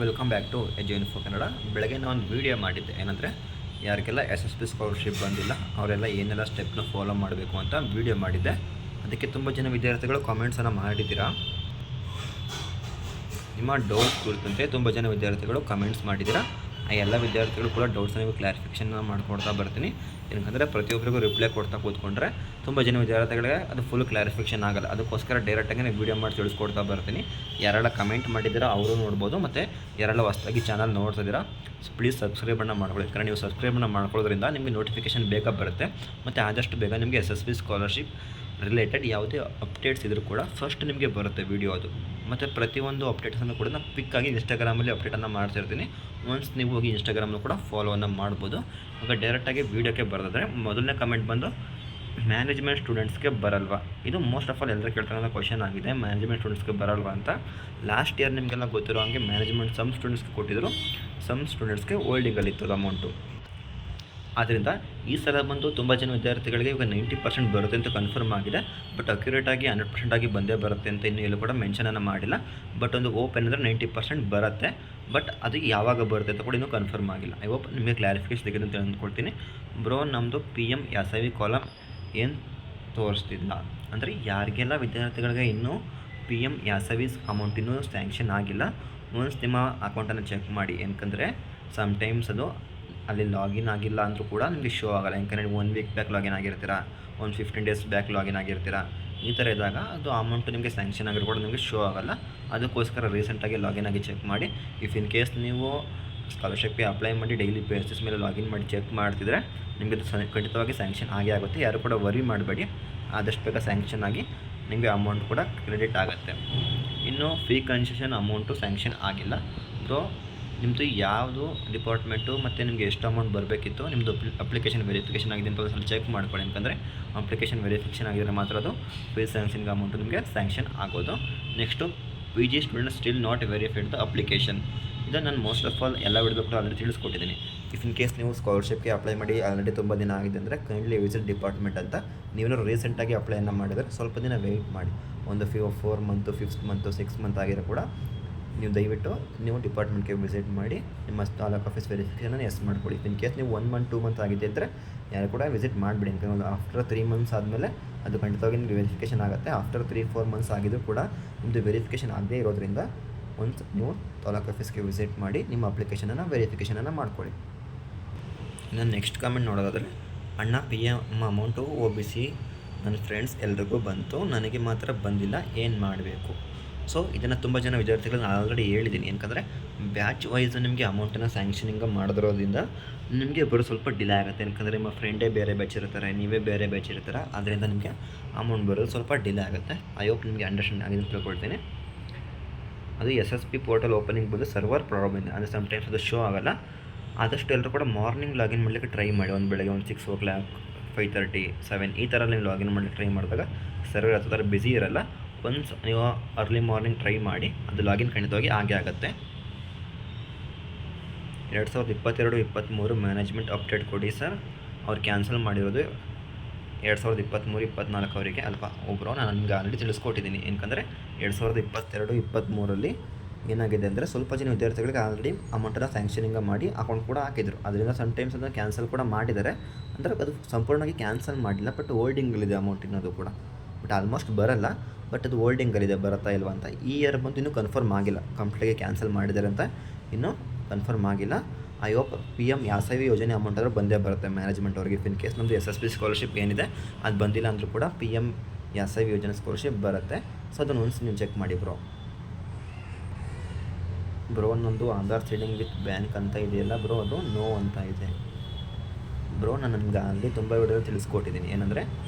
Welcome back to EduInfo Kannada. ಬೆಳಗ್ಗೆ ನಾನು ಒಂದು ವೀಡಿಯೋ ಮಾಡಿದ್ದೆ, ಏನಂದರೆ ಯಾರಿಗೆಲ್ಲ SSB ಸ್ಕಾಲರ್ಶಿಪ್ ಬಂದಿಲ್ಲ ಅವರೆಲ್ಲ ಏನೆಲ್ಲ ಸ್ಟೆಪ್ನ ಫಾಲೋ ಮಾಡಬೇಕು ಅಂತ ವೀಡಿಯೋ ಮಾಡಿದ್ದೆ. ಅದಕ್ಕೆ ತುಂಬ ಜನ ವಿದ್ಯಾರ್ಥಿಗಳು ಕಾಮೆಂಟ್ಸನ್ನು ಮಾಡಿದ್ದೀರಾ. ನಿಮ್ಮ ಡೌಟ್ಸ್ ಕುರಿತಂತೆ ತುಂಬ ಜನ ವಿದ್ಯಾರ್ಥಿಗಳು ಕಮೆಂಟ್ಸ್ ಮಾಡಿದ್ದೀರಾ. ಆ ಎಲ್ಲ ವಿದ್ಯಾರ್ಥಿಗಳು ಕೂಡ ಡೌಟ್ಸ್ನ ನೀವು ಕ್ಲಾರಿಫಿಕೇಷನ್ ಮಾಡ್ಕೊಡ್ತಾ ಬರ್ತೀನಿ. ಏನಂದರೆ ಪ್ರತಿಯೊಬ್ಬರಿಗೂ ರಿಪ್ಲೈ ಕೊಡ್ತಾ ಕೂತ್ಕೊಂಡ್ರೆ ತುಂಬ ಜನ ವಿದ್ಯಾರ್ಥಿಗಳಿಗೆ ಅದು ಫುಲ್ ಕ್ಲಾರಿಫಿಕೇಷನ್ ಆಗಲ್ಲ. ಅದಕ್ಕೋಸ್ಕರ ಡೈರೆಕ್ಟಾಗಿ ನಾನು ವೀಡಿಯೋ ಮಾಡಿ ತಿಳಿಸ್ಕೊಡ್ತಾ ಬರ್ತೀನಿ. ಯಾರೆಲ್ಲ ಕಮೆಂಟ್ ಮಾಡಿದ್ದೀರಾ ಅವರು ನೋಡ್ಬೋದು, ಮತ್ತು ಯಾರೆಲ್ಲ ಹೊಸದಾಗಿ ಚಾನಲ್ ನೋಡ್ತಿದ್ದೀರಾ ಪ್ಲೀಸ್ ಸಬ್ಸ್ಕ್ರೈಬನ್ನು ಮಾಡ್ಕೊಳ್ಳಿ. ಯಾಕಂದರೆ ನೀವು ಸಬ್ಸ್ಕ್ರೈಬನ್ನು ಮಾಡ್ಕೊಳ್ಳೋದ್ರಿಂದ ನಿಮಗೆ ನೋಟಿಫಿಕೇಷನ್ ಬೇಗ ಬರುತ್ತೆ, ಮತ್ತು ಆದಷ್ಟು ಬೇಗ ನಿಮಗೆ SSB ಸ್ಕಾಲರ್ಶಿಪ್ ರಿಲೇಟೆಡ್ ಯಾವುದೇ ಅಪ್ಡೇಟ್ಸ್ ಇದ್ದರೂ ಕೂಡ ಫಸ್ಟ್ ನಿಮಗೆ ಬರುತ್ತೆ ವೀಡಿಯೋ ಅದು. ಮತ್ತು ಪ್ರತಿಯೊಂದು ಅಪ್ಡೇಟ್ಸನ್ನು ಕೂಡ ನಾನು ಕ್ವಿಕ್ಕಾಗಿ ಇನ್ಸ್ಟಾಗ್ರಾಮಲ್ಲಿ ಅಪ್ಡೇಟನ್ನು ಮಾಡ್ತಿರ್ತೀನಿ. ಒನ್ಸ್ ನೀವು ಹೋಗಿ ಇನ್ಸ್ಟಾಗ್ರಾಮಲ್ಲೂ ಕೂಡ ಫಾಲೋವನ್ನು ಮಾಡ್ಬೋದು. ಇವಾಗ ಡೈರೆಕ್ಟಾಗಿ ವೀಡಿಯೋಕ್ಕೆ ಬರೋದಾದರೆ ಮೊದಲನೇ ಕಮೆಂಟ್ ಬಂದು ಮ್ಯಾನೇಜ್ಮೆಂಟ್ ಸ್ಟೂಡೆಂಟ್ಸ್ಗೆ ಬರಲ್ವಾ? ಇದು ಮೋಸ್ಟ್ ಆಫ್ ಆಲ್ ಎಲ್ಲರೂ ಕೇಳ್ತಾರೋ ಕ್ವಶನ್ ಆಗಿದೆ, ಮ್ಯಾನೇಜ್ಮೆಂಟ್ ಸ್ಟೂಡೆಂಟ್ಸ್ಗೆ ಬರಲ್ವಾ ಅಂತ. ಲಾಸ್ಟ್ ಇಯರ್ ನಿಮಗೆಲ್ಲ ಗೊತ್ತಿರೋ ಹಾಗೆ ಮ್ಯಾನೇಜ್ಮೆಂಟ್ ಸಮ್ ಸ್ಟೂಡೆಂಟ್ಸ್ಗೆ ಕೊಟ್ಟಿದ್ದರು, ಸಮ್ ಸ್ಟೂಡೆಂಟ್ಸ್ಗೆ ಹೋಲ್ಡಿಂಗಲ್ಲಿತ್ತು ಅಮೌಂಟು. ಆದ್ದರಿಂದ ಈ ಸಲ ಬಂದು ತುಂಬ ಜನ ವಿದ್ಯಾರ್ಥಿಗಳಿಗೆ ಇವಾಗ 90% ಬರುತ್ತೆ ಅಂತ ಕನ್ಫರ್ಮ್ ಆಗಿದೆ. ಬಟ್ ಅಕ್ಯುರೇಟಾಗಿ 100% ಆಗಿ ಬಂದೇ ಬರುತ್ತೆ ಅಂತ ಇನ್ನೂ ಎಲ್ಲೂ ಕೂಡ ಮೆನ್ಷನನ್ನು ಮಾಡಿಲ್ಲ. ಬಟ್ ಒಂದು ಓಪನ್ ಅಂದರೆ 90% ಬರುತ್ತೆ. ಬಟ್ ಅದು ಯಾವಾಗ ಬರುತ್ತೆ ಅಂತ ಕೂಡ ಇನ್ನೂ ಕನ್ಫರ್ಮ್ ಆಗಿಲ್ಲ. ಐ ಹೋಪ್ ನಿಮಗೆ ಕ್ಲಾರಿಫಿಕೇಶನ್ ಸಿಗುತ್ತೆ ಅಂತ ಅಂದ್ಕೊಳ್ತೀನಿ. ಬ್ರೋ, ನಮ್ಮದು PM SIV ಕಾಲಮ್ ಏನು ತೋರಿಸ್ತಿಲ್ಲ ಅಂದರೆ ಯಾರಿಗೆಲ್ಲ ವಿದ್ಯಾರ್ಥಿಗಳಿಗೆ ಇನ್ನೂ PM SIV ಅಮೌಂಟ್ ಇನ್ನೂ ಸ್ಯಾಂಕ್ಷನ್ ಆಗಿಲ್ಲ, ಒನ್ಸ್ ನಿಮ್ಮ ಅಕೌಂಟನ್ನು ಚೆಕ್ ಮಾಡಿ. ಏನಕ್ಕಂದರೆ ಸಮ್ಟೈಮ್ಸ್ ಅದು ಅಲ್ಲಿ ಲಾಗಿನ್ ಆಗಿಲ್ಲ ಅಂದರೂ ಕೂಡ ನಿಮಗೆ ಶೋ ಆಗೋಲ್ಲ. ಯಾಕಂದರೆ ನೀವು 1 ವೀಕ್ ಬ್ಯಾಕ್ ಲಾಗಿನ್ ಆಗಿರ್ತೀರಾ, ಒಂದು 15 ಡೇಸ್ ಬ್ಯಾಕ್ ಲಾಗಿನ್ ಆಗಿರ್ತೀರಾ. ಈ ಥರ ಇದ್ದಾಗ ಅದು ಅಮೌಂಟು ನಿಮಗೆ ಸ್ಯಾಂಕ್ಷನ್ ಆಗಿರೋ ಕೂಡ ನಿಮಗೆ ಶೋ ಆಗೋಲ್ಲ. ಅದಕ್ಕೋಸ್ಕರ ರೀಸೆಂಟಾಗಿ ಲಾಗಿನ್ ಆಗಿ ಚೆಕ್ ಮಾಡಿ. ಇಫ್ ಇನ್ ಕೇಸ್ ನೀವು ಸ್ಕಾಲರ್ಶಿಪ್ಗೆ ಅಪ್ಲೈ ಮಾಡಿ ಡೈಲಿ ಬೇಸಿಸ್ ಮೇಲೆ ಲಾಗಿನ್ ಮಾಡಿ ಚೆಕ್ ಮಾಡ್ತಿದ್ರೆ ನಿಮಗೆ ಖಂಡಿತವಾಗಿ ಸ್ಯಾಂಕ್ಷನ್ ಆಗೇ ಆಗುತ್ತೆ. ಯಾರು ಕೂಡ ವರಿ ಮಾಡಬೇಡಿ, ಆದಷ್ಟು ಬೇಗ ಸ್ಯಾಂಕ್ಷನ್ ಆಗಿ ನಿಮಗೆ ಅಮೌಂಟ್ ಕೂಡ ಕ್ರೆಡಿಟ್ ಆಗುತ್ತೆ. ಇನ್ನು ಫೀ ಕನ್ಸೆಷನ್ ಅಮೌಂಟು ಸ್ಯಾಂಕ್ಷನ್ ಆಗಿಲ್ಲ. ಸೊ ನಿಮ್ಮದು ಯಾವುದು ಡಿಪಾರ್ಟ್ಮೆಂಟು ಮತ್ತು ನಿಮಗೆ ಎಷ್ಟು ಅಮೌಂಟ್ ಬರಬೇಕಿತ್ತು, ನಿಮ್ಮದು ಅಪ್ಲಿಕೇಶನ್ ವೆರಿಫಿಕೇಷನ್ ಆಗಿದೆ ಅಂತ ಒಂದು ಸ್ವಲ್ಪ ಚೆಕ್ ಮಾಡ್ಕೊಳ್ಳಿ. ಯಾಕಂದರೆ ಅಪ್ಲಿಕೇಶನ್ ವೆರಿಫಿಕೇಷನ್ ಆಗಿದ್ರೆ ಮಾತ್ರ ಅದು ಫೀ ಸ್ಯಾಂಕ್ಷನ್ಗೆ ಅಮೌಂಟು ನಿಮಗೆ ಸ್ಯಾಂಕ್ಷನ್ ಆಗೋದು. Next PG student still not verified the application. ಇದನ್ನು ನಾನು ಮೋಸ್ಟ್ ಆಫ್ ಆಲ್ ಎಲ್ಲ ವಿಡಿಯೋ ಕೂಡ ಆಲ್ರೆಡಿ ತಿಳಿಸ್ಕೊಟ್ಟಿದ್ದೀನಿ. ಇಫ್ ಇನ್ ಕೇಸ್ ನೀವು ಸ್ಕಾಲರ್ಶಿಪ್ಗೆ ಅಪ್ಲೈ ಮಾಡಿ ಆಲ್ರೆಡಿ ತುಂಬ ದಿನ ಆಗಿದೆ ಅಂದರೆ ಕೈಂಡ್ಲಿ ವಿಸಿಟ್ ಡಿಪಾರ್ಟ್ಮೆಂಟ್ ಅಂತ. ನೀವು ರೀಸೆಂಟಾಗಿ ಅಪ್ಲೈಯನ್ನು ಮಾಡಿದರೆ ಸ್ವಲ್ಪ ದಿನ ವೆಯ್ಟ್ ಮಾಡಿ. ಒಂದು 4 ಮಂತು, 5th ಮಂತು, 6 ಮಂತ್ ಆಗಿರೋ ಕೂಡ ನೀವು ದಯವಿಟ್ಟು ನೀವು ಡಿಪಾರ್ಟ್ಮೆಂಟ್ಗೆ ವಿಸಿಟ್ ಮಾಡಿ ನಿಮ್ಮ ತಾಲೂಕು ಆಫೀಸ್ ವೆರಿಫಿಕೇಷನ್ ಎಸ್ ಮಾಡ್ಕೊಳ್ಳಿ. ಇನ್ ಕೇಸ್ ನೀವು 1 ಮಂತ್ 2 ಮಂತ್ ಆಗಿದೆ ಅಂದರೆ ಯಾರು ಕೂಡ ವಿಸಿಟ್ ಮಾಡಿಬಿಡಿ. ಯಾಕಂದರೆ ಆಫ್ಟರ್ 3 ಮಂತ್ಸ್ ಆದಮೇಲೆ ಅದು ಖಂಡಿತವಾಗಿ ನಿಮಗೆ ವೆರಿಫಿಕೇಷನ್ ಆಗುತ್ತೆ. ಆಫ್ಟರ್ 3-4 ಮಂತ್ಸ್ ಆಗಿದ್ದು ಕೂಡ ನಿಮ್ಮದು ವೆರಿಫಿಕೇಷನ್ ಆಗದೇ ಇರೋದ್ರಿಂದ ಒಂದು ನೀವು ತಾಲೂಕು ಆಫೀಸ್ಗೆ ವಿಸಿಟ್ ಮಾಡಿ ನಿಮ್ಮ ಅಪ್ಲಿಕೇಶನನ್ನು ವೆರಿಫಿಕೇಷನನ್ನು ಮಾಡ್ಕೊಳ್ಳಿ. ಇನ್ನು ನೆಕ್ಸ್ಟ್ ಕಾಮೆಂಟ್ ನೋಡೋದಾದರೆ, ಅಣ್ಣ PM ಅಮೌಂಟು OBC ನನ್ನ ಫ್ರೆಂಡ್ಸ್ ಎಲ್ರಿಗೂ ಬಂತು, ನನಗೆ ಮಾತ್ರ ಬಂದಿಲ್ಲ, ಏನು ಮಾಡಬೇಕು? ಸೊ ಇದನ್ನು ತುಂಬ ಜನ ವಿದ್ಯಾರ್ಥಿಗಳು ನಾನು ಆಲ್ರೆಡಿ ಹೇಳಿದ್ದೀನಿ. ಯಾಕಂದರೆ ಬ್ಯಾಚ್ ವೈಸ್ ನಿಮಗೆ ಅಮೌಂಟನ್ನು ಸ್ಯಾಂಕ್ಷನಿಂಗ್ ಮಾಡಿದ್ರೋದ್ರಿಂದ ನಿಮಗೆ ಬರೋ ಸ್ವಲ್ಪ ಡಿಲೇ ಆಗುತ್ತೆ. ಯಾಕಂದರೆ ನಿಮ್ಮ ಫ್ರೆಂಡೇ ಬೇರೆ ಬ್ಯಾಚ್ ಇರ್ತಾರೆ, ನೀವೇ ಬೇರೆ ಬ್ಯಾಚ್ ಇರ್ತಾರೆ. ಆದ್ದರಿಂದ ನಿಮಗೆ ಅಮೌಂಟ್ ಬರೋದು ಸ್ವಲ್ಪ ಡಿಲೇ ಆಗುತ್ತೆ. ಐ ಹೋಪ್ ನಿಮಗೆ ಅಂಡರ್ಸ್ಟ್ಯಾಂಡ್ ಆಗಿದೆ ಅಂತ ತಿಳ್ಕೊಳ್ತೀನಿ. ಅದು SSB ಪೋರ್ಟಲ್ ಓಪನಿಂಗ್ ಬಂದು ಸರ್ವರ್ ಪ್ರಾಬ್ಲಮ್ ಇದೆ, ಅಂದರೆ ಸಮ್ಟೈಮ್ಸ್ ಅದು ಶೋ ಆಗೋಲ್ಲ. ಆದಷ್ಟು ಎಲ್ಲರೂ ಕೂಡ ಮಾರ್ನಿಂಗ್ ಲಾಗಿನ್ ಮಾಡಲಿಕ್ಕೆ ಟ್ರೈ ಮಾಡಿ. ಒಂದು ಬೆಳಗ್ಗೆ 6 o'clock, 5:30, 7 ಈ ಥರ ನೀವು ಲಾಗಿನ್ ಮಾಡಲಿಕ್ಕೆ ಟ್ರೈ ಮಾಡಿದಾಗ ಸರ್ವರ್ ಆ ಥರ ಬ್ಯುಸಿ ಇರೋಲ್ಲ. ಒನ್ಸ್ ನೀವು ಅರ್ಲಿ ಮಾರ್ನಿಂಗ್ ಟ್ರೈ ಮಾಡಿ, ಅದು ಲಾಗಿನ್ ಖಂಡಿತವಾಗಿ ಆಗೇ ಆಗುತ್ತೆ. 2022-23 ಮ್ಯಾನೇಜ್ಮೆಂಟ್ ಅಪ್ಡೇಟ್ ಕೊಡಿ ಸರ್. ಅವ್ರು ಕ್ಯಾನ್ಸಲ್ ಮಾಡಿರೋದು 2023-24 ಅವರಿಗೆ ಅಲ್ಪ ಒಬ್ಬರು ನಾನು ನಿಮಗೆ ಆಲ್ರೆಡಿ ತಿಳಿಸ್ಕೊಟ್ಟಿದ್ದೀನಿ. ಏನಕಂದರೆ 2022-23 ಏನಾಗಿದೆ ಅಂದರೆ ಸ್ವಲ್ಪ ಜನ ವಿದ್ಯಾರ್ಥಿಗಳಿಗೆ ಆಲ್ರೆಡಿ ಅಮೌಂಟನ್ನು ಸ್ಯಾಂಕ್ಷನಿಂಗ್ ಮಾಡಿ ಅಕೌಂಟ್ ಕೂಡ ಹಾಕಿದರು. ಅದರಿಂದ ಸಮ್ಟೈಮ್ಸ್ ಅದನ್ನು ಕ್ಯಾನ್ಸಲ್ ಕೂಡ ಮಾಡಿದ್ದಾರೆ. ಅಂದರೆ ಅದು ಸಂಪೂರ್ಣವಾಗಿ ಕ್ಯಾನ್ಸಲ್ ಮಾಡಿಲ್ಲ, ಬಟ್ ಹೋಲ್ಡಿಂಗಲ್ಲಿದೆ ಅಮೌಂಟ್ ಇನ್ನೋದು ಕೂಡ. ಬಟ್ ಆಲ್ಮೋಸ್ಟ್ ಬರಲ್ಲ, ಬಟ್ ಅದು ಹೋಲ್ಡಿಂಗಲ್ಲಿದೆ, ಬರುತ್ತಾ ಇಲ್ವಾ ಅಂತ. ಈ ಇಯರ್ ಬಂದು ಇನ್ನೂ ಕನ್ಫರ್ಮ್ ಆಗಿಲ್ಲ, ಕಂಪ್ಲೀಟಾಗಿ ಕ್ಯಾನ್ಸಲ್ ಮಾಡಿದ್ದಾರೆ ಅಂತ ಇನ್ನೂ ಕನ್ಫರ್ಮ್ ಆಗಿಲ್ಲ. ಐ ಹೋಪ್ PM SIV ಯೋಜನೆ ಅಮೌಂಟ್ ಆದರೂ ಬಂದೇ ಬರುತ್ತೆ ಮ್ಯಾನೇಜ್ಮೆಂಟ್ ಅವ್ರಿಗೆ. ಇನ್ ಕೇಸ್ ನಮ್ಮದು SSB ಸ್ಕಾಲರ್ಶಿಪ್ ಏನಿದೆ ಅದು ಬಂದಿಲ್ಲ ಅಂದರೂ ಕೂಡ PM SIV ಯೋಜನೆ ಸ್ಕಾಲರ್ಶಿಪ್ ಬರುತ್ತೆ. ಸೊ ಅದನ್ನು ಒನ್ಸ್ ನೀವು ಚೆಕ್ ಮಾಡಿ ಬ್ರೋ. ನನ್ನದು ಆಧಾರ್ ಸೀಡಿಂಗ್ ವಿತ್ ಬ್ಯಾಂಕ್ ಅಂತ ಇದೆಯಲ್ಲ ಬ್ರೋ, ಅದು ನೋ ಅಂತ ಇದೆ ಬ್ರೋ. ನಾನು ನಿಮ್ಗೆ ಅಲ್ಲಿ ತುಂಬ ವಿಡಿಯೋ ತಿಳಿಸ್ಕೊಟ್ಟಿದ್ದೀನಿ. ಏನಂದರೆ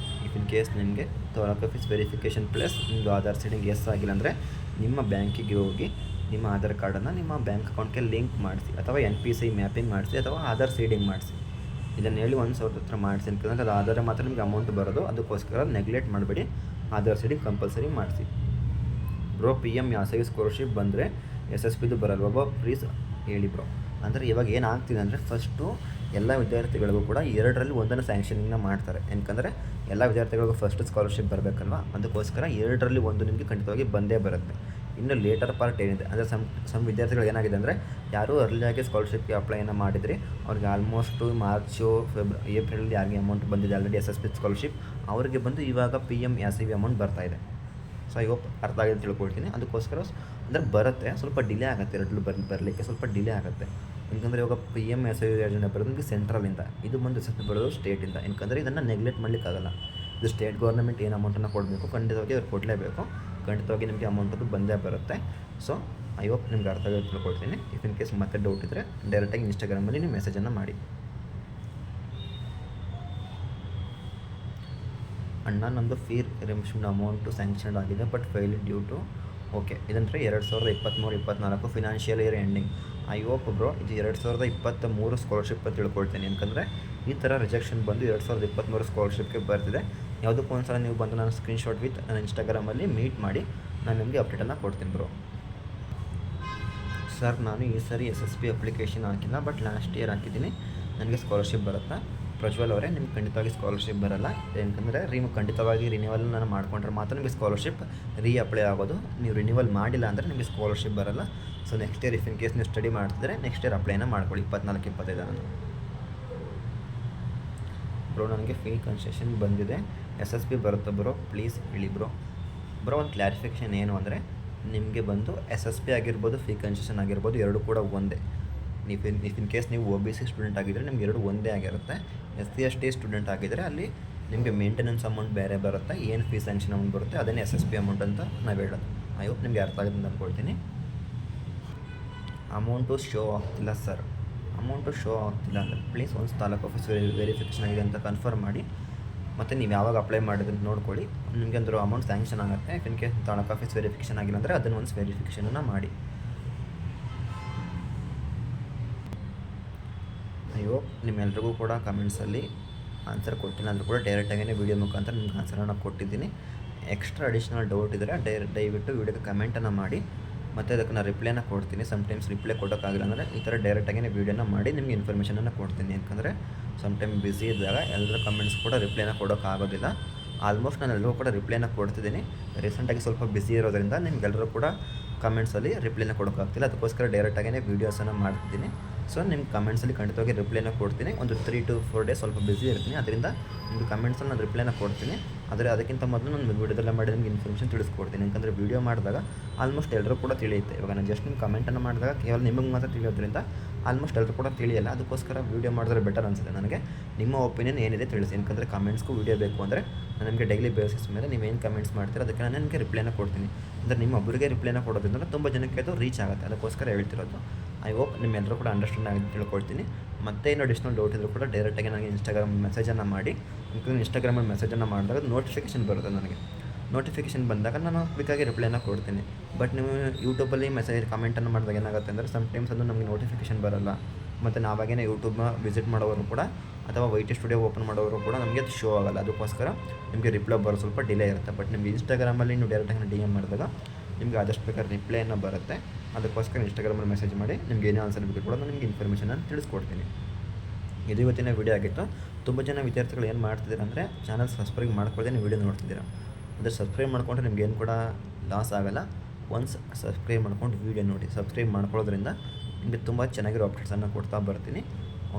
ಇಫ್ ಇನ್ ಕೇಸ್ ನಿಮಗೆ ತಾಲೂಕು ಆಫೀಸ್ ವೆರಿಫಿಕೇಷನ್ ಪ್ಲಸ್ ನಿಮ್ಮದು ಆಧಾರ್ ಸೀಡಿಂಗ್ ಎಸ್ ಆಗಿಲ್ಲ ಅಂದರೆ ನಿಮ್ಮ ಬ್ಯಾಂಕಿಗೆ ಹೋಗಿ ನಿಮ್ಮ ಆಧಾರ್ ಕಾರ್ಡನ್ನು ನಿಮ್ಮ ಬ್ಯಾಂಕ್ ಅಕೌಂಟ್ಗೆ ಲಿಂಕ್ ಮಾಡಿಸಿ, ಅಥವಾ NPC ಮ್ಯಾಪಿಂಗ್ ಮಾಡಿಸಿ, ಅಥವಾ ಆಧಾರ್ ಸೀಡಿಂಗ್ ಮಾಡಿಸಿ. ಇದನ್ನು ಹೇಳಿ ಒಂದು ಸಾವಿರ ಹತ್ರ ಮಾಡಿಸಿ. ಯಾಕಂದರೆ ಅದು ಆಧಾರ ಮಾತ್ರ ನಿಮಗೆ ಅಮೌಂಟ್ ಬರೋದು. ಅದಕ್ಕೋಸ್ಕರ ನೆಗ್ಲೆಕ್ಟ್ ಮಾಡಬೇಡಿ, ಆಧಾರ್ ಸೀಡಿಂಗ್ ಕಂಪಲ್ಸರಿ ಮಾಡಿಸಿ ಬ್ರೋ. PM SIV ಸ್ಕಾಲರ್ಶಿಪ್ ಬಂದರೆ SSBದು ಬರಲ್ವ ಬ್ರೋ, ಪ್ಲೀಸ್ ಹೇಳಿ ಬ್ರೋ. ಅಂದರೆ ಇವಾಗ ಏನಾಗ್ತಿದೆ ಅಂದರೆ ಫಸ್ಟು ಎಲ್ಲ ವಿದ್ಯಾರ್ಥಿಗಳಿಗೂ ಕೂಡ 2ರಲ್ಲಿ 1 ಸ್ಯಾಂಕ್ಷನಿಂಗ್ನ ಮಾಡ್ತಾರೆ. ಯಾಕಂದರೆ ಎಲ್ಲ ವಿದ್ಯಾರ್ಥಿಗಳಿಗೂ ಫಸ್ಟ್ ಸ್ಕಾಲರ್ಶಿಪ್ ಬರಬೇಕಲ್ವ, ಅದಕ್ಕೋಸ್ಕರ 2ರಲ್ಲಿ 1 ನಿಮಗೆ ಖಂಡಿತವಾಗಿ ಬಂದೇ ಬರುತ್ತೆ. ಇನ್ನು ಲೇಟರ್ ಪಾರ್ಟ್ ಏನಿದೆ ಅಂದರೆ ಸಮ್ ವಿದ್ಯಾರ್ಥಿಗಳು ಏನಾಗಿದೆ ಅಂದರೆ ಯಾರು ಅರ್ಲಿಯಾಗಿ ಸ್ಕಾಲರ್ಶಿಪ್ಗೆ ಅಪ್ಲೈನ ಮಾಡಿದ್ರಿ ಅವ್ರಿಗೆ ಆಲ್ಮೋಸ್ಟು ಮಾರ್ಚು ಏಪ್ರಿಲಲ್ಲಿ ಯಾರಿಗೆ ಅಮೌಂಟ್ ಬಂದಿದೆ ಆಲ್ರೆಡಿ SSP ಸ್ಕಾಲರ್ಶಿಪ್ ಅವರಿಗೆ ಬಂದು ಇವಾಗ PMACV ಅಮೌಂಟ್ ಬರ್ತಾಯಿದೆ. ಸೊ ಐ ಹೋಪ್ ಅರ್ಥ ಆಗಿದೆ ತಿಳ್ಕೊಳ್ತೀನಿ. ಅದಕ್ಕೋಸ್ಕರ ಅಂದರೆ ಬರುತ್ತೆ, ಸ್ವಲ್ಪ ಡಿಲೇ ಆಗುತ್ತೆ, ಎರಡೂ ಬರಲಿಕ್ಕೆ ಸ್ವಲ್ಪ ಡಿಲೇ ಆಗುತ್ತೆ. ಯಾಕಂದರೆ ಇವಾಗ PMACV ಯೋಜನೆ ಬರೋದು ನಿಮಗೆ ಸೆಂಟ್ರಲಿಂದ, ಇದು ಬಂದು SSP ಬರೋದು ಸ್ಟೇಟಿಂದ. ಯಾಕಂದರೆ ಇದನ್ನು ನೆಗ್ಲೆಕ್ಟ್ ಮಾಡಲಿಕ್ಕಾಗಲ್ಲ. ಇದು ಸ್ಟೇಟ್ ಗೌರ್ಮೆಂಟ್ ಏನು ಅಮೌಂಟನ್ನು ಕೊಡಬೇಕು ಖಂಡಿತವಾಗಿ ಅವ್ರು ಕೊಡಲೇಬೇಕು. ಖಂಡಿತವಾಗಿ ನಿಮಗೆ ಅಮೌಂಟದು ಬಂದೇ ಬರುತ್ತೆ. ಸೊ ಐ ಹೋಪ್ ನಿಮ್ಗೆ ಅರ್ಥ ಆಗಿ ತಿಳ್ಕೊಳ್ತೀನಿ. ಇಫ್ ಇನ್ ಕೇಸ್ ಮತ್ತೆ ಡೌಟ್ ಇದ್ದರೆ ಡೈರೆಕ್ಟಾಗಿ ಇನ್ಸ್ಟಾಗ್ರಾಮಲ್ಲಿ ನೀವು ಮೆಸೇಜನ್ನು ಮಾಡಿ. ಅಣ್ಣ ನಮ್ಮದು ಫೀ ರಿಮಿಷನ್ ಅಮೌಂಟು ಸ್ಯಾಂಕ್ಷನ್ಡ್ ಆಗಿದೆ but file due to okay ಇದಂದರೆ 2023-24 financial year ending. I hope bro ಇದು 2023 ಸ್ಕಾಲರ್ಶಿಪ್ ಅಂತ ತಿಳ್ಕೊಳ್ತೀನಿ. ಯಾಕಂದರೆ ಈ ಥರ ರಿಜೆಕ್ಷನ್ ಬಂದು 2023 ಸ್ಕಾಲರ್ಶಿಪ್ಗೆ ಬರ್ತಿದೆ. ಯಾವುದಕ್ಕೂ ಒಂದ್ಸಲ ನೀವು ಬಂದು ನಾನು ಸ್ಕ್ರೀನ್ಶಾಟ್ ವಿತ್ ನನ್ನ ಇನ್ಸ್ಟಾಗ್ರಾಮಲ್ಲಿ ಮೀಟ್ ಮಾಡಿ ನಾನು ನಿಮಗೆ ಅಪ್ಡೇಟನ್ನು ಕೊಡ್ತೀನಿ ಬ್ರೋ. ಸರ್ ನಾನು ಈ ಸರಿ SSP ಅಪ್ಲಿಕೇಶನ್ ಹಾಕಿಲ್ಲ ಬಟ್ ಲಾಸ್ಟ್ ಇಯರ್ ಹಾಕಿದ್ದೀನಿ, ನನಗೆ ಸ್ಕಾಲರ್ಶಿಪ್ ಬರುತ್ತಾ? ಪ್ರಜ್ವಲ್ ಅವರೇ, ನಿಮ್ಗೆ ಖಂಡಿತವಾಗಿ ಸ್ಕಾಲರ್ಶಿಪ್ ಬರೋಲ್ಲ. ಯಾಕಂದರೆ ಖಂಡಿತವಾಗಿ ರಿನ್ಯೂವಲ್ ನಾನು ಮಾಡ್ಕೊಂಡ್ರೆ ಮಾತ್ರ ನಿಮಗೆ ಸ್ಕಾಲರ್ಶಿಪ್ ಅಪ್ಲೈ ಆಗೋದು. ನೀವು ರಿನ್ಯೂವಲ್ ಮಾಡಿಲ್ಲ ಅಂದರೆ ನಿಮಗೆ ಸ್ಕಾಲರ್ಶಿಪ್ ಬರೋಲ್ಲ. So next year if in case ನೀವು ಸ್ಟಡಿ ಮಾಡ್ತಿದ್ರೆ ನೆಕ್ಸ್ಟ್ ಇಯರ್ ಅಪ್ಲೈನ ಮಾಡ್ಕೊಳ್ಳಿ 24-25 ಬ್ರೋ. ನನಗೆ ಫೀ ಕನ್ಸೆಷನ್ ಬಂದಿದೆ, SSP ಬರುತ್ತೆ ಬ್ರೋ, ಪ್ಲೀಸ್ ಹೇಳಿ ಬ್ರೋ. ಒಂದು ಕ್ಲಾರಿಫಿಕೇಷನ್ ಏನು ಅಂದರೆ ನಿಮಗೆ ಬಂದು SSP ಆಗಿರ್ಬೋದು ಫೀ ಕನ್ಸೆಷನ್ ಆಗಿರ್ಬೋದು ಎರಡೂ ಕೂಡ ಒಂದೇ. ಇಫ್ ಇನ್ ಕೇಸ್ ನೀವು OBC ಸ್ಟೂಡೆಂಟ್ ಆಗಿದ್ದರೆ ನಿಮ್ಗೆ ಎರಡು ಒಂದೇ ಆಗಿರುತ್ತೆ. SC ST ಸ್ಟೂಡೆಂಟ್ ಆಗಿದ್ದರೆ ಅಲ್ಲಿ ನಿಮಗೆ ಮೇಂಟೆನೆನ್ಸ್ ಅಮೌಂಟ್ ಬೇರೆ ಬರುತ್ತೆ, ಏನು ಫೀ ಸ್ಯಾಂಕ್ಷನ್ ಅಮೌಂಟ್ ಬರುತ್ತೆ ಅದನ್ನೇ SSP ಅಮೌಂಟ್ ಅಂತ ನಾವು ಹೇಳೋದು. ಐ ಹೋಪ್ ನಿಮಗೆ ಅರ್ಥ ಆಗುತ್ತೆ ಅಂತ ಅಂದ್ಕೊಳ್ತೀನಿ. ಅಮೌಂಟು ಶೋ ಆಗ್ತಿಲ್ಲ ಸರ್, ಅಮೌಂಟು ಶೋ ಆಗ್ತಿಲ್ಲ ಅಂದರೆ ಪ್ಲೀಸ್ ಒಂದು ತಾಲೂಕು ಆಫೀಸ್ ವೆರಿಫಿಕೇಷನ್ ಆಗಿದೆ ಅಂತ ಕನ್ಫರ್ಮ್ ಮಾಡಿ, ಮತ್ತು ನೀವು ಯಾವಾಗ ಅಪ್ಲೈ ಮಾಡಿದ್ರೆ ನೋಡ್ಕೊಳ್ಳಿ. ನಿಮಗೆ ಅಂದರೂ ಅಮೌಂಟ್ ಸ್ಯಾಂಕ್ಷನ್ ಆಗುತ್ತೆ. If in case taluk office verification ಆಗಿಲ್ಲ ಅಂದರೆ ಅದನ್ನು ಒಂದು ವೆರಿಫಿಕೇಷನನ್ನು ಮಾಡಿ. ಅಯ್ಯೋ ನಿಮ್ಮೆಲ್ರಿಗೂ ಕೂಡ ಕಮೆಂಟ್ಸಲ್ಲಿ ಆನ್ಸರ್ ಕೊಟ್ಟಿಲ್ಲ ಅಂದರೂ ಕೂಡ ಡೈರೆಕ್ಟಾಗೇ ವೀಡಿಯೋ ಮುಖಾಂತರ ನಿಮ್ಗೆ ಆನ್ಸರನ್ನು ಕೊಟ್ಟಿದ್ದೀನಿ. ಎಕ್ಸ್ಟ್ರಾ ಅಡಿಷ್ನಲ್ ಡೌಟ್ ಇದ್ದರೆ ದಯವಿಟ್ಟು ವೀಡಿಯೋಗೆ ಕಮೆಂಟನ್ನು ಮಾಡಿ, ಮತ್ತು ಅದಕ್ಕೆ ನಾನು ರಿಪ್ಲೈನ ಕೊಡ್ತೀನಿ. ಸಮ್ಟೈಮ್ಸ್ ರಿಪ್ಲೈ ಕೊಡೋಕ್ಕಾಗಿಲ್ಲ ಅಂದರೆ ಈ ಥರ ಡೈರೆಕ್ಟಾಗೇ ವೀಡಿಯೋನ ಮಾಡಿ ನಿಮಗೆ ಇನ್ಫಾರ್ಮೇಷನನ್ನು ಕೊಡ್ತೀನಿ. ಯಾಕಂದರೆ ಸಮ್ಟೈಮ್ ಬ್ಯುಸಿ ಇದ್ದಾಗ ಎಲ್ಲರ ಕಮೆಂಟ್ಸ್ ಕೂಡ ರಿಪ್ಲೈನ ಕೊಡೋಕ್ಕಾಗೋದಿಲ್ಲ. ಆಲ್ಮೋಸ್ಟ್ ನಾನು ಎಲ್ಲರೂ ಕೂಡ ರಿಪ್ಲೈನ ಕೊಡ್ತಿದ್ದೀನಿ. ರೀಸೆಂಟಾಗಿ ಸ್ವಲ್ಪ ಬ್ಯುಸಿ ಇರೋದ್ರಿಂದ ನಿಮಗೆಲ್ಲರೂ ಕೂಡ ಕಮೆಂಟ್ಸಲ್ಲಿ ರಿಪ್ಲೈನ ಕೊಡೋಕ್ಕಾಗ್ತಿಲ್ಲ. ಅದಕ್ಕೋಸ್ಕರ ಡೈರೆಕ್ಟಾಗೇ ವೀಡಿಯೋಸನ್ನು ಮಾಡ್ತಿದ್ದೀನಿ. ಸೊ ನಿಮ್ಮ ಕಮೆಂಟ್ಸಲ್ಲಿ ಖಂಡಿತವಾಗಿ ರಿಪ್ಲೈನ ಕೊಡ್ತೀನಿ. ಒಂದು 3 to 4 ಡೇಸ್ ಸ್ವಲ್ಪ ಬ್ಯುಸಿ ಇರ್ತೀನಿ, ಅದರಿಂದ ನಿಮಗೆ ಕಮೆಂಟ್ಸಲ್ಲಿ ನಾನು ರಿಪ್ಲೈನ ಕೊಡ್ತೀನಿ. ಆದರೆ ಅದಕ್ಕಿಂತ ಮೊದಲು ನಾನು ವೀಡಿಯೋದಲ್ಲೇ ಮಾಡಿ ನಿಮಗೆ ಇನ್ಫಾರ್ಮೇಷನ್ ತಿಳಿಸ್ಕೊಡ್ತೀನಿ. ಯಾಕಂದರೆ ವೀಡಿಯೋ ಮಾಡಿದಾಗ ಆಲ್ಮೋಸ್ಟ್ ಎಲ್ಲರೂ ಕೂಡ ತಿಳಿಯುತ್ತೆ. ಇವಾಗ ನಾನು ಜಸ್ಟ್ ನಿಮ್ಮ ಕಮೆಂಟನ್ನು ಮಾಡಿದಾಗ ಕೇವಲ ನಿಮಗೆ ಮಾತ್ರ ತಿಳಿಯೋದ್ರಿಂದ ಆಲ್ಮೋಸ್ಟ್ ಎಲ್ಲರೂ ಕೂಡ ತಿಳಿಯಲ್ಲ. ಅದಕ್ಕೋಸ್ಕರ ವೀಡಿಯೋ ಮಾಡಿದ್ರೆ ಬೆಟರ್ ಅನಿಸುತ್ತೆ ನನಗೆ. ನಿಮ್ಮ ಒಪಿನಿಯನ್ ಏನಿದೆ ತಿಳಿಸಿ. ಯಾಕಂದರೆ ಕಮೆಂಟ್ಸ್ಗೂ ವೀಡಿಯೋ ಬೇಕು ಅಂದರೆ ನಾನು ನಿಮಗೆ ಡೈಲಿ ಬೇಸಿಸ್ ಮೇಲೆ ನೀವೇನು ಕಮೆಂಟ್ಸ್ ಮಾಡ್ತೀರೋ ಅದಕ್ಕೆ ನಾನು ನಿಮಗೆ ರಿಪ್ಲೈನ ಕೊಡ್ತೀನಿ. ಅಂದರೆ ನಿಮ್ಮ ಒಬ್ಬರಿಗೆ ರಿಪ್ಲೈನ ಕೊಡೋದ್ರಿಂದ ತುಂಬ ಜನಕ್ಕೆ ಅದು ರೀಚ್ ಆಗುತ್ತೆ. ಅದಕ್ಕೋಸ್ಕರ ಹೇಳ್ತಿರೋದು. ಐ ಹೋಪ್ ನಿಮ್ಮೆಲ್ಲರೂ ಕೂಡ ಅಂಡರ್ಸ್ಟ್ಯಾಂಡ್ ಆಗಿ ತಿಳ್ಕೊಳ್ತೀನಿ. ಮತ್ತೆ ಏನು ಅಡಿಷ್ನಲ್ ಡೌಟ್ ಇದ್ದರೂ ಕೂಡ ಡೈರೆಕ್ಟಾಗಿ ನನಗೆ ಇನ್ಸ್ಟಾಗ್ರಾಮ್ ಮೆಸೇಜನ್ನು ಮಾಡಿ. ಯಾಕಂದರೆ ಇನ್ಸ್ಟಾಗ್ರಾಮಲ್ಲಿ ಮೆಸೇಜನ್ನು ಮಾಡಿದಾಗ ನೋಟಿಫಿಕೇಷನ್ ಬರುತ್ತೆ ನನಗೆ. ನೋಟಿಫಿಕೇಷನ್ ಬಂದಾಗ ನಾನು ಕ್ವಿಕ್ಕಾಗಿ ರಿಪ್ಲೈನ ಕೊಡ್ತೀನಿ. ಬಟ್ ನೀವು ಯೂಟ್ಯೂಬಲ್ಲಿ ಮೆಸೇಜ್ ಕಮೆಂಟನ್ನು ಮಾಡಿದಾಗ ಏನಾಗುತ್ತೆ ಅಂದರೆ ಸಮ್ಟೈಮ್ಸ್ ಅದು ನಮಗೆ ನೋಟಿಫಿಕೇಷನ್ ಬರೋಲ್ಲ. ಮತ್ತು ನಾವಾಗೇ ಯೂಟ್ಯೂಬ್ನ ವಿಸಿಟ್ ಮಾಡೋರು ಕೂಡ ಅಥವಾ YT ಸ್ಟುಡಿಯೋ ಓಪನ್ ಮಾಡೋರು ಕೂಡ ನಮಗೆ ಅದು ಶೋ ಆಗೋಲ್ಲ. ಅದಕ್ಕೋಸ್ಕರ ನಿಮಗೆ ರಿಪ್ಲೈ ಬರೋ ಸ್ವಲ್ಪ ಡಿಲೇ ಇರುತ್ತೆ. ಬಟ್ ನಿಮಗೆ ಇನ್ಸ್ಟಾಗ್ರಾಮಲ್ಲಿ ನೀವು ಡೈರೆಕ್ಟಾಗಿ DM ಮಾಡಿದಾಗ ನಿಮಗೆ ಆದಷ್ಟು ಬೇಕಾದ್ರೆ ರಿಪ್ಲೈನ ಬರುತ್ತೆ. ಅದಕ್ಕೋಸ್ಕರ ಇನ್ಸ್ಟಾಗ್ರಾಮಲ್ಲಿ ಮೆಸೇಜ್ ಮಾಡಿ ನಿಮ್ಗೆ ಏನೇ ಆನ್ಸರ್ ಬೇಕು ಕೂಡ ನಾನು ನಿಮಗೆ ಇನ್ಫಾರ್ಮೇಷನನ್ನು ತಿಳಿಸ್ಕೊಡ್ತೀನಿ. ಇದು ಇವತ್ತಿನ ವೀಡಿಯೋ ಆಗಿತ್ತು. ತುಂಬ ಜನ ವಿದ್ಯಾರ್ಥಿಗಳು ಏನು ಮಾಡ್ತಿದ್ದೀರ ಅಂದರೆ ಚಾನಲ್ ಸಬ್ಸ್ಕ್ರೈಬ್ ಮಾಡ್ಕೊಳ್ಳದೆ ನೀವು ವೀಡಿಯೋ ನೋಡ್ತಿದ್ದೀರಾ. ಅಂದರೆ ಸಬ್ಸ್ಕ್ರೈಬ್ ಮಾಡಿಕೊಂಡ್ರೆ ನಿಮ್ಗೆ ಏನು ಕೂಡ ಲಾಸ್ ಆಗೋಲ್ಲ. ಒನ್ಸ್ ಸಬ್ಸ್ಕ್ರೈಬ್ ಮಾಡ್ಕೊಂಡು ವೀಡಿಯೋ ನೋಡಿ. ಸಬ್ಸ್ಕ್ರೈಬ್ ಮಾಡ್ಕೊಳ್ಳೋದ್ರಿಂದ ನಿಮಗೆ ತುಂಬ ಚೆನ್ನಾಗಿರೋ ಅಪ್ಡೇಟ್ಸನ್ನು ಕೊಡ್ತಾ ಬರ್ತೀನಿ.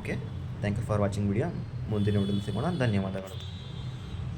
Okay, thank you for watching video. ಮುಂದಿನ ವೀಡಿಯೋದಲ್ಲಿ ಸಿಗೋಣ. ಧನ್ಯವಾದಗಳು.